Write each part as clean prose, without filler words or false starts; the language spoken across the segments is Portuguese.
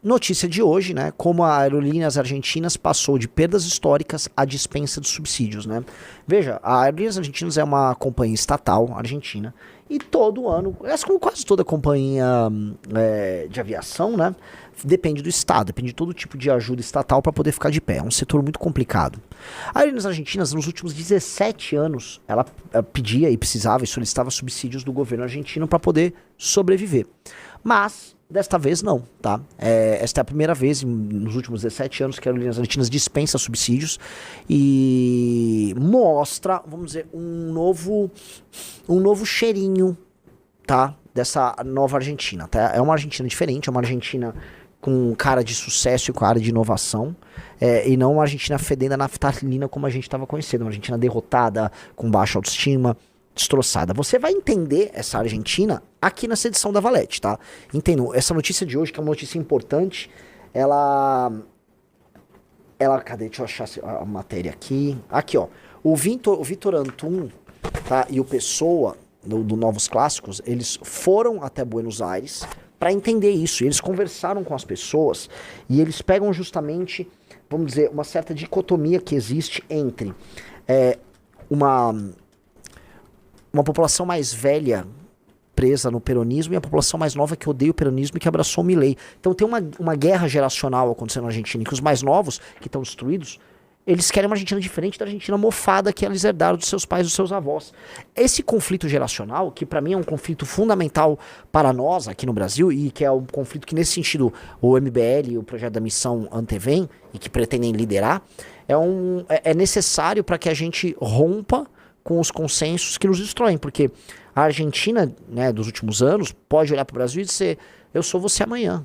Notícia de hoje, né? Como a Aerolíneas Argentinas passou de perdas históricas à dispensa de subsídios, né? Veja, a Aerolíneas Argentinas é uma companhia estatal argentina e todo ano, como quase toda companhia de aviação, né? Depende do Estado, depende de todo tipo de ajuda estatal para poder ficar de pé. É um setor muito complicado. A Aerolíneas Argentinas, nos últimos 17 anos, ela pedia e precisava e solicitava subsídios do governo argentino para poder sobreviver. Mas desta vez não, tá? Esta é a primeira vez nos últimos 17 anos que a Aerolíneas Argentinas dispensa subsídios e mostra, vamos dizer, um novo cheirinho, tá? Dessa nova Argentina, tá? É uma Argentina diferente, é uma Argentina com cara de sucesso e com área de inovação, e não uma Argentina fedendo a naftalina como a gente estava conhecendo, uma Argentina derrotada, com baixa autoestima, destroçada. Você vai entender essa Argentina aqui nessa edição da Valete, tá? Entendo, essa notícia de hoje, que é uma notícia importante, ela cadê? Deixa eu achar a matéria aqui. Aqui, ó. O Vitor Antum, tá? E o Pessoa, do Novos Clássicos, eles foram até Buenos Aires para entender isso. E eles conversaram com as pessoas e eles pegam justamente, vamos dizer, uma certa dicotomia que existe entre uma população mais velha presa no peronismo e a população mais nova que odeia o peronismo e que abraçou o Milei. Então tem uma guerra geracional acontecendo na Argentina, em que os mais novos, que estão destruídos, eles querem uma Argentina diferente da Argentina mofada que eles herdaram dos seus pais, dos seus avós. Esse conflito geracional, que para mim é um conflito fundamental para nós aqui no Brasil, e que é um conflito que nesse sentido o MBL e o Projeto da Missão antevêm e que pretendem liderar, é necessário para que a gente rompa com os consensos que nos destroem, porque a Argentina, né, dos últimos anos, pode olhar para o Brasil e dizer, eu sou você amanhã.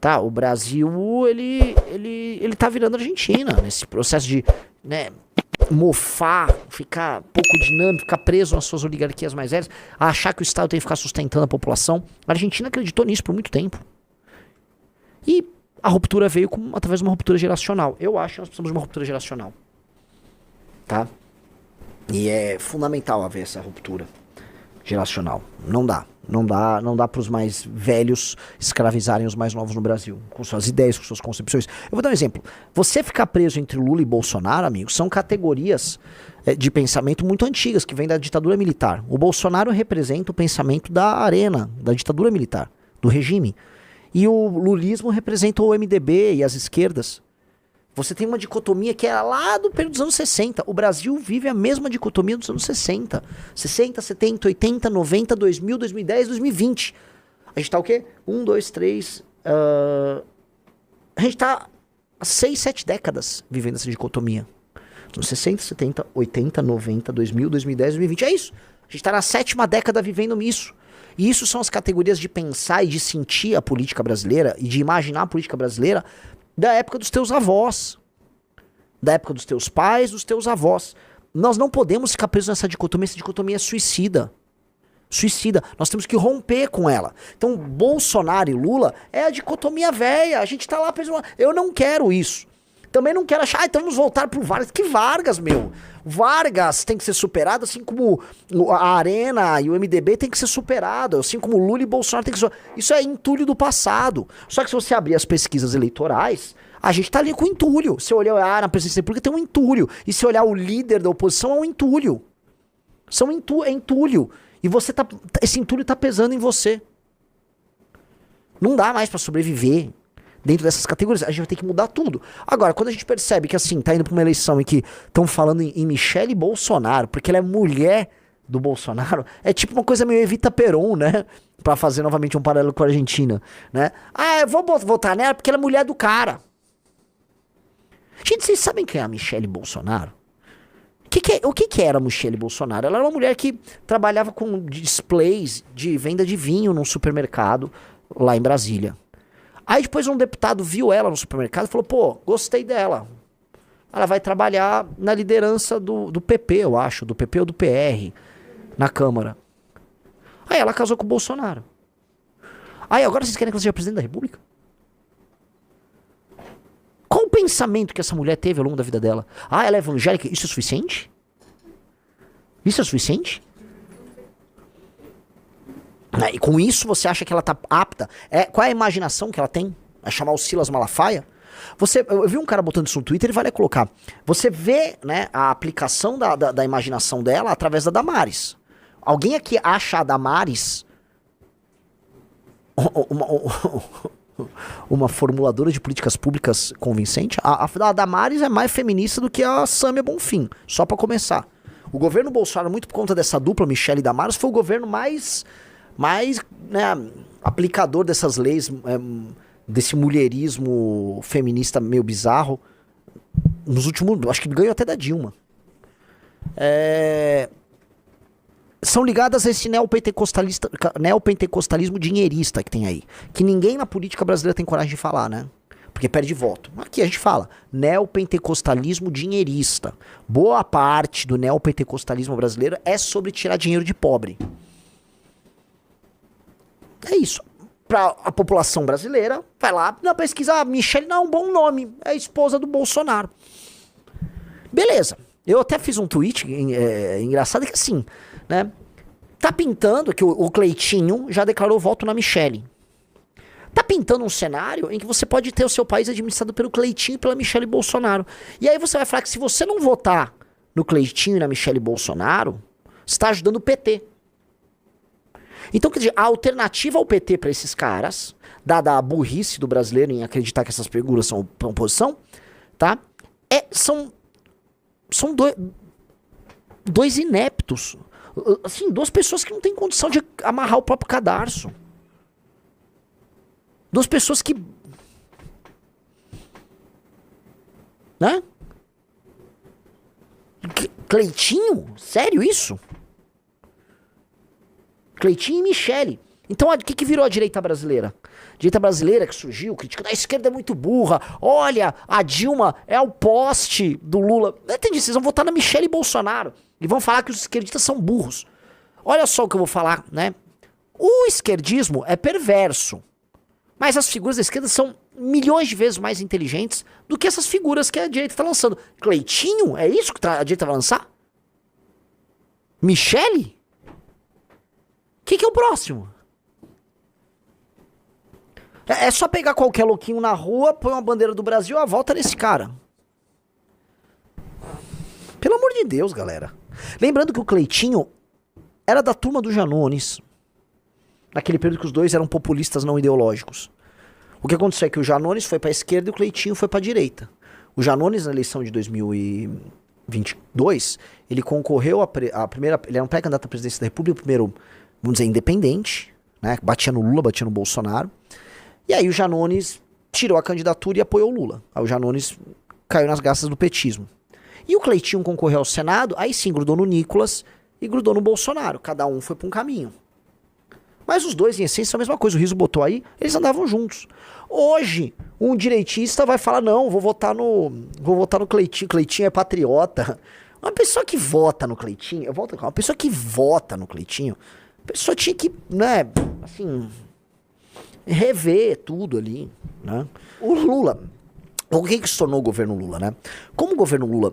Tá, o Brasil, ele tá virando Argentina, nesse processo de, né, mofar, ficar pouco dinâmico, ficar preso nas suas oligarquias mais velhas, achar que o Estado tem que ficar sustentando a população. A Argentina acreditou nisso por muito tempo. E a ruptura veio através de uma ruptura geracional. Eu acho que nós precisamos de uma ruptura geracional. Tá? E é fundamental haver essa ruptura geracional. Não dá para os mais velhos escravizarem os mais novos no Brasil, com suas ideias, com suas concepções. Eu vou dar um exemplo. Você ficar preso entre Lula e Bolsonaro, amigo, são categorias de pensamento muito antigas, que vêm da ditadura militar. O Bolsonaro representa o pensamento da arena, da ditadura militar, do regime. E o lulismo representa o MDB e as esquerdas. Você tem uma dicotomia que era lá do período dos anos 60. O Brasil vive a mesma dicotomia dos anos 60. 60, 70, 80, 90, 2000, 2010, 2020. A gente tá o quê? 1, 2, 3... A gente tá há 6, 7 décadas vivendo essa dicotomia. Nos 60, 70, 80, 90, 2000, 2010, 2020. É isso. A gente tá na 7ª década vivendo isso. E isso são as categorias de pensar e de sentir a política brasileira e de imaginar a política brasileira da época dos teus avós, da época dos teus pais, dos teus avós. Nós não podemos ficar presos nessa dicotomia. Essa dicotomia é suicida. Suicida. Nós temos que romper com ela. Então, Bolsonaro e Lula é a dicotomia velha. A gente tá lá preso. Eu não quero isso. Também não quero achar, então vamos voltar pro Vargas. Que Vargas, meu? Vargas tem que ser superado, assim como a Arena e o MDB tem que ser superado, assim como Lula e Bolsonaro tem que ser... Isso é entulho do passado. Só que se você abrir as pesquisas eleitorais, a gente tá ali com entulho. Se olhar na presidência da República, tem um entulho. E se olhar o líder da oposição, é um entulho. É entulho. E você esse entulho tá pesando em você. Não dá mais pra sobreviver dentro dessas categorias. A gente vai ter que mudar tudo. Agora, quando a gente percebe que, assim, tá indo pra uma eleição em que estão falando em Michele Bolsonaro, porque ela é mulher do Bolsonaro, é tipo uma coisa meio Evita Peron, né? Pra fazer novamente um paralelo com a Argentina, né? Ah, eu vou votar nela porque ela é mulher do cara. Gente, vocês sabem quem é a Michele Bolsonaro? O que era a Michele Bolsonaro? Ela era uma mulher que trabalhava com displays de venda de vinho num supermercado lá em Brasília. Aí depois um deputado viu ela no supermercado e falou, pô, gostei dela. Ela vai trabalhar na liderança do PP, eu acho, do PP ou do PR, na Câmara. Aí ela casou com o Bolsonaro. Aí agora vocês querem que ela seja presidente da República? Qual o pensamento que essa mulher teve ao longo da vida dela? Ah, ela é evangélica, isso é suficiente? Isso é suficiente? Né? E com isso você acha que ela tá apta? Qual é a imaginação que ela tem? É chamar o Silas Malafaia? Eu vi um cara botando isso no Twitter, ele vai lá colocar. Você vê, né, a aplicação da imaginação dela através da Damares. Alguém aqui acha a Damares uma formuladora de políticas públicas convincente? A Damares é mais feminista do que a Sâmia Bonfim, só pra começar. O governo Bolsonaro, muito por conta dessa dupla, Michele e Damares, foi o governo mais né, aplicador dessas leis, desse mulherismo feminista meio bizarro, nos últimos, acho que ganhou até da Dilma. São ligadas a esse neopentecostalismo dinheirista que tem aí, que ninguém na política brasileira tem coragem de falar, né? Porque perde voto. Aqui a gente fala neopentecostalismo dinheirista. Boa parte do neopentecostalismo brasileiro é sobre tirar dinheiro de pobre. É isso. Pra a população brasileira, vai lá, na pesquisa, Michele não é um bom nome, é a esposa do Bolsonaro. Beleza. Eu até fiz um tweet engraçado que assim, né? Tá pintando que o Cleitinho já declarou voto na Michele. Tá pintando um cenário em que você pode ter o seu país administrado pelo Cleitinho e pela Michele Bolsonaro. E aí você vai falar que se você não votar no Cleitinho e na Michele Bolsonaro, você tá ajudando o PT. Então, quer dizer, a alternativa ao PT para esses caras, dada a burrice do brasileiro em acreditar que essas figuras são oposição, tá? São dois ineptos. Assim, duas pessoas que não têm condição de amarrar o próprio cadarço. Duas pessoas que... Né? Cleitinho? Sério isso? Cleitinho e Michele. Então, o que virou a direita brasileira? A direita brasileira que surgiu, criticando a esquerda é muito burra. Olha, a Dilma é o poste do Lula. Entendi, vocês vão votar na Michele Bolsonaro. E vão falar que os esquerdistas são burros. Olha só o que eu vou falar, né? O esquerdismo é perverso. Mas as figuras da esquerda são milhões de vezes mais inteligentes do que essas figuras que a direita está lançando. Cleitinho? É isso que a direita vai lançar? Michele? Que é o próximo? É só pegar qualquer louquinho na rua, põe uma bandeira do Brasil, a volta nesse cara. Pelo amor de Deus, galera. Lembrando que o Cleitinho era da turma do Janones. Naquele período que os dois eram populistas não ideológicos. O que aconteceu é que o Janones foi pra esquerda e o Cleitinho foi pra direita. O Janones, na eleição de 2022, ele concorreu a primeira... Ele era um pré-candidato à presidência da República, o primeiro... Vamos dizer, independente, né? Batia no Lula, batia no Bolsonaro. E aí o Janones tirou a candidatura e apoiou o Lula. Aí o Janones caiu nas graças do petismo. E o Cleitinho concorreu ao Senado, aí sim grudou no Nicolas e grudou no Bolsonaro. Cada um foi para um caminho. Mas os dois, em essência, são a mesma coisa. O Riso botou aí, eles andavam juntos. Hoje, um direitista vai falar, não, vou votar no Cleitinho. Cleitinho é patriota. Uma pessoa que vota no Cleitinho, uma pessoa que vota no Cleitinho, a pessoa tinha que, né, assim, rever tudo ali, né? O Lula, o que se tornou o governo Lula, né? Como o governo Lula,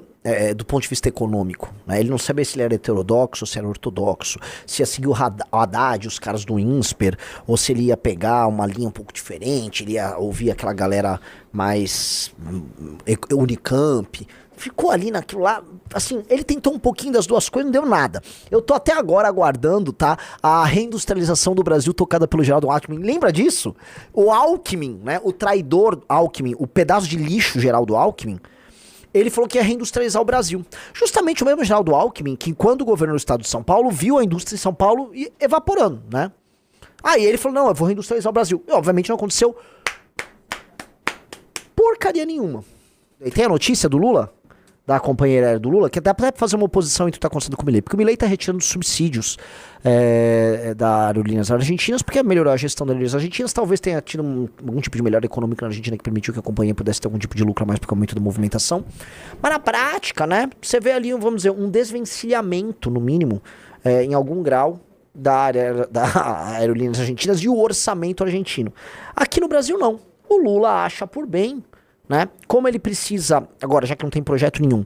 do ponto de vista econômico, né, ele não sabia se ele era heterodoxo ou se era ortodoxo, se ia seguir o Haddad, os caras do INSPER, ou se ele ia pegar uma linha um pouco diferente, ele ia ouvir aquela galera mais Unicamp. Ficou ali naquilo lá, assim, ele tentou um pouquinho das duas coisas, não deu nada. Eu tô até agora aguardando, tá, a reindustrialização do Brasil tocada pelo Geraldo Alckmin. Lembra disso? O Alckmin, né, o traidor Alckmin, o pedaço de lixo Geraldo Alckmin, ele falou que ia reindustrializar o Brasil. Justamente o mesmo Geraldo Alckmin, que quando governou o estado de São Paulo, viu a indústria em São Paulo evaporando, né? Aí ele falou, não, eu vou reindustrializar o Brasil. E obviamente não aconteceu porcaria nenhuma. E tem a notícia do Lula? Da companheira do Lula, que dá pra fazer uma oposição entre o que tá acontecendo com o Milei. Porque o Milei tá retirando os subsídios da Aerolíneas Argentinas, porque melhorou a gestão das Aerolíneas Argentinas, talvez tenha tido algum tipo de melhora econômica na Argentina que permitiu que a companhia pudesse ter algum tipo de lucro a mais por aumento da movimentação. Mas na prática, né, você vê ali, vamos dizer, um desvencilhamento, no mínimo, em algum grau, da Aerolíneas Argentinas e o orçamento argentino. Aqui no Brasil, não. O Lula acha por bem, né? Como ele precisa, agora já que não tem projeto nenhum,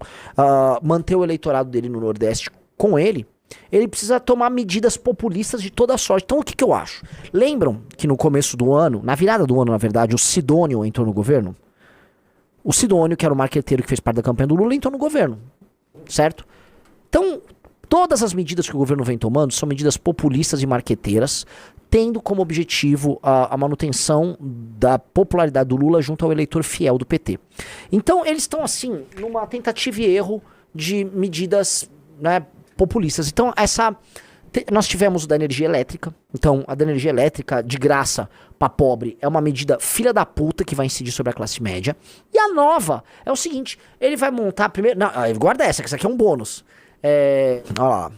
manter o eleitorado dele no Nordeste com ele, ele precisa tomar medidas populistas de toda sorte. Então o que eu acho? Lembram que no começo do ano, na virada do ano, na verdade, o Sidônio entrou no governo? O Sidônio, que era o marqueteiro que fez parte da campanha do Lula, entrou no governo, certo? Então, todas as medidas que o governo vem tomando são medidas populistas e marqueteiras, tendo como objetivo a manutenção da popularidade do Lula junto ao eleitor fiel do PT. Então, eles estão, assim, numa tentativa e erro de medidas, né, populistas. Então, nós tivemos o da energia elétrica. Então, a da energia elétrica, de graça pra pobre, é uma medida filha da puta que vai incidir sobre a classe média. E a nova é o seguinte, ele vai montar primeiro... Não, guarda essa, que isso aqui é um bônus. Olha lá.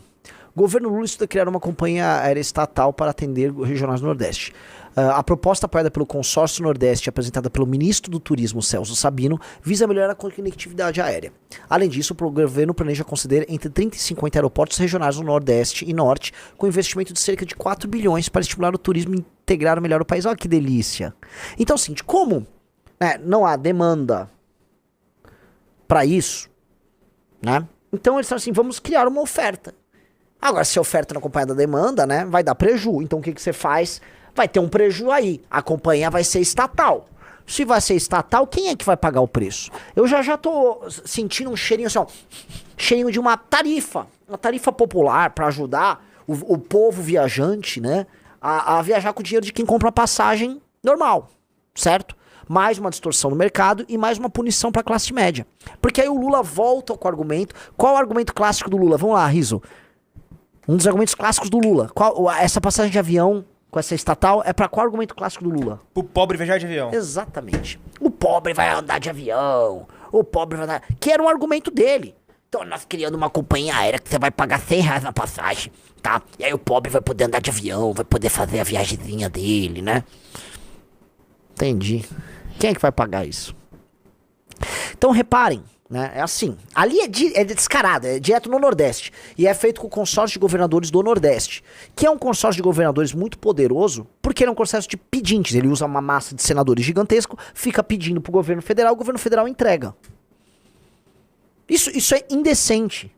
Governo Lula estuda criar uma companhia aérea estatal para atender regionais do Nordeste. A proposta apoiada pelo Consórcio Nordeste, apresentada pelo ministro do Turismo, Celso Sabino, visa melhorar a conectividade aérea. Além disso, o governo planeja conceder entre 30 e 50 aeroportos regionais no Nordeste e Norte, com investimento de cerca de 4 bilhões para estimular o turismo e integrar melhor o país. Olha que delícia. Então, assim, como não há demanda para isso, né? Então eles falam assim, vamos criar uma oferta. Agora, se a oferta não acompanha da demanda, né, vai dar preju. Então o que você faz? Vai ter um preju aí. A companhia vai ser estatal. Se vai ser estatal, quem é que vai pagar o preço? Eu já tô sentindo um cheirinho assim, ó, cheirinho de uma tarifa popular para ajudar o povo viajante, né, a viajar com o dinheiro de quem compra a passagem normal, certo? Mais uma distorção no mercado e mais uma punição para a classe média. Porque aí o Lula volta com o argumento. Qual é o argumento clássico do Lula? Vamos lá, Rizzo. Um dos argumentos clássicos do Lula. Essa passagem de avião com essa estatal é para qual argumento clássico do Lula? O pobre viajar de avião. Exatamente. O pobre vai andar de avião. O pobre vai andar... Que era um argumento dele. Então nós criando uma companhia aérea que você vai pagar R$100 na passagem, tá? E aí o pobre vai poder andar de avião, vai poder fazer a viagemzinha dele, né? Entendi. Quem é que vai pagar isso? Então reparem, né? É assim, ali é descarado, é direto no Nordeste. E é feito com o consórcio de governadores do Nordeste, que é um consórcio de governadores muito poderoso, porque ele é um consórcio de pedintes. Ele usa uma massa de senadores gigantesco, fica pedindo pro governo federal, o governo federal entrega. Isso é indecente.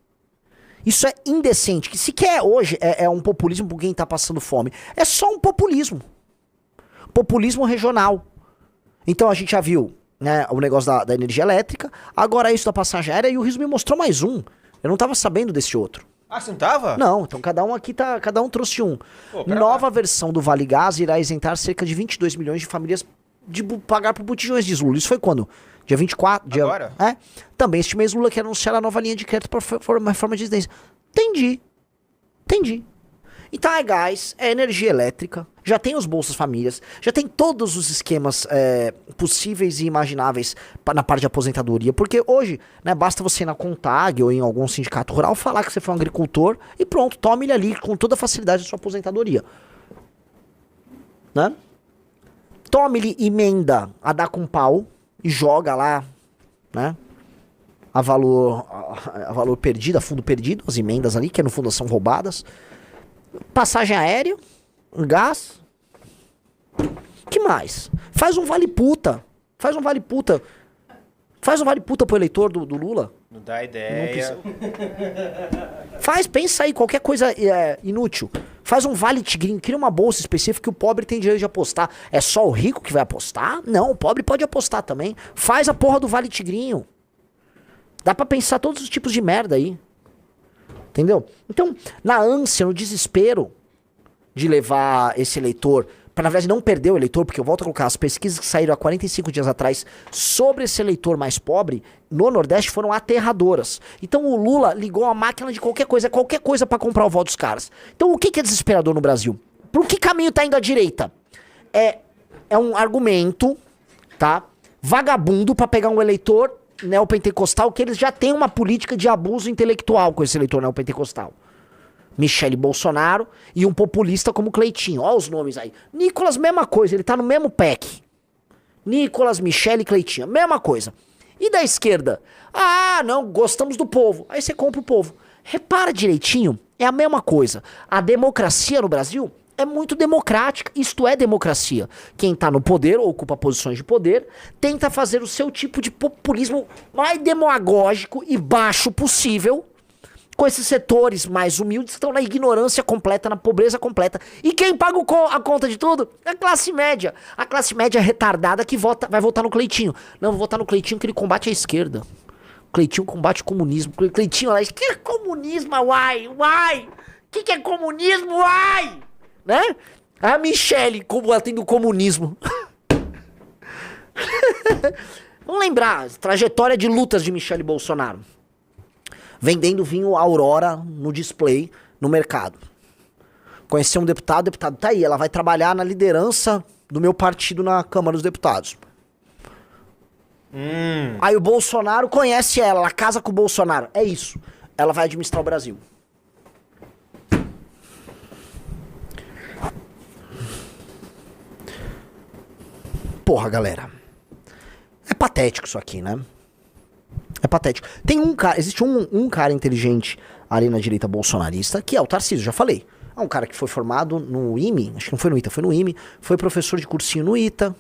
Isso é indecente. Que sequer hoje é um populismo por quem tá passando fome. É só um populismo. Populismo regional. Então a gente já viu, né, o negócio da energia elétrica, agora isso da passagem aérea, e o Rizzo me mostrou mais um. Eu não tava sabendo desse outro. Ah, você não tava? Não, então cada um trouxe um. Pô, Nova versão do Vale Gás irá isentar cerca de 22 milhões de famílias de pagar por botijões, diz Lula. Isso foi quando? Dia 24? Agora? Também este mês Lula quer anunciar a nova linha de crédito para uma reforma de residência. Entendi. Então é gás, é energia elétrica, já tem os Bolsas Famílias, já tem todos os esquemas possíveis e imagináveis na parte de aposentadoria, porque hoje, né, basta você ir na Contag ou em algum sindicato rural falar que você foi um agricultor e pronto, tome ele ali com toda a facilidade a sua aposentadoria. Né? Tome-lhe emenda a dar com pau e joga lá, né? A valor perdido, a fundo perdido, as emendas ali, que no fundo são roubadas. Passagem aérea, gás. Que mais? Faz um vale puta. Faz um vale puta pro eleitor do Lula. Não dá ideia. Pensa aí, qualquer coisa inútil. Faz um vale tigrinho, cria uma bolsa específica que o pobre tem direito de apostar. É só o rico que vai apostar? Não, o pobre pode apostar também. Faz a porra do vale tigrinho. Dá pra pensar todos os tipos de merda aí. Entendeu? Então, na ânsia, no desespero de levar esse eleitor, para na verdade não perder o eleitor, porque eu volto a colocar, as pesquisas que saíram há 45 dias atrás sobre esse eleitor mais pobre, no Nordeste foram aterradoras. Então o Lula ligou a máquina de qualquer coisa para comprar o voto dos caras. Então o que é desesperador no Brasil? Por que caminho tá indo à direita? É um argumento, tá? Vagabundo para pegar um eleitor neopentecostal, que eles já têm uma política de abuso intelectual com esse eleitor neopentecostal. Michele Bolsonaro e um populista como Cleitinho. Olha os nomes aí. Nicolas, mesma coisa, ele tá no mesmo pack. Nicolas, Michele e Cleitinho, mesma coisa. E da esquerda? Ah, não, gostamos do povo. Aí você compra o povo. Repara direitinho, é a mesma coisa. A democracia no Brasil é muito democrática, isto é democracia. Quem tá no poder, ou ocupa posições de poder, tenta fazer o seu tipo de populismo mais demagógico e baixo possível, com esses setores mais humildes que estão na ignorância completa, na pobreza completa. E quem paga a conta de tudo? É a classe média. A classe média retardada que vai votar no Cleitinho. Não, vou votar no Cleitinho que ele combate a esquerda. O Cleitinho combate o comunismo. O Cleitinho lá, que é comunismo, uai? O que é comunismo, uai? Né? A Michele combatendo o comunismo. Vamos lembrar, trajetória de lutas de Michele Bolsonaro. Vendendo vinho Aurora no display, no mercado. Conheceu um deputado, o deputado tá aí, ela vai trabalhar na liderança do meu partido na Câmara dos Deputados. Aí o Bolsonaro conhece ela casa com o Bolsonaro. É isso. Ela vai administrar o Brasil. Porra, galera. É patético isso aqui, né? É patético. Tem um cara, existe um cara inteligente ali na direita bolsonarista, que é o Tarcísio, já falei. É um cara que foi formado no IME, acho que não foi no ITA, foi no IME, foi professor de cursinho no ITA,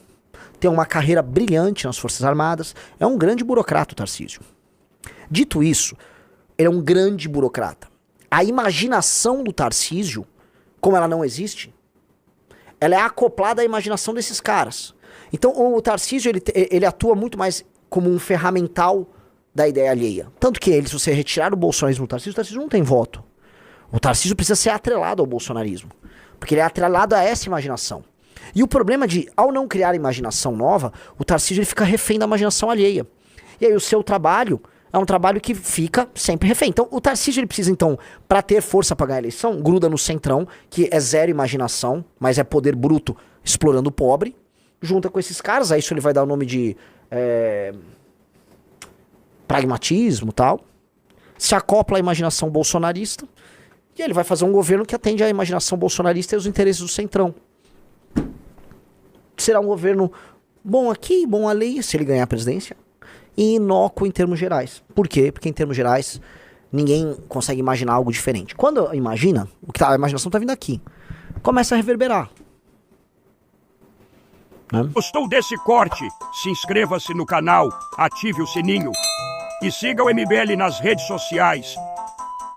tem uma carreira brilhante nas Forças Armadas, é um grande burocrata o Tarcísio. Dito isso, ele é um grande burocrata. A imaginação do Tarcísio, como ela não existe, ela é acoplada à imaginação desses caras. Então o Tarcísio, ele atua muito mais como um ferramental da ideia alheia. Tanto que se você retirar o bolsonarismo do Tarcísio não tem voto. O Tarcísio precisa ser atrelado ao bolsonarismo. Porque ele é atrelado a essa imaginação. E o problema ao não criar imaginação nova, o Tarcísio ele fica refém da imaginação alheia. E aí o seu trabalho é um trabalho que fica sempre refém. Então o Tarcísio ele precisa, então, para ter força para ganhar a eleição, gruda no centrão, que é zero imaginação, mas é poder bruto explorando o pobre. Junta com esses caras, aí isso ele vai dar o nome de pragmatismo e tal. Se acopla à imaginação bolsonarista. E ele vai fazer um governo que atende à imaginação bolsonarista e os interesses do centrão. Será um governo bom aqui, bom ali, se ele ganhar a presidência, e inócuo em termos gerais. Por quê? Porque em termos gerais, ninguém consegue imaginar algo diferente. Quando imagina, a imaginação está vindo aqui. Começa a reverberar. Gostou desse corte? Se inscreva-se no canal, ative o sininho e siga o MBL nas redes sociais.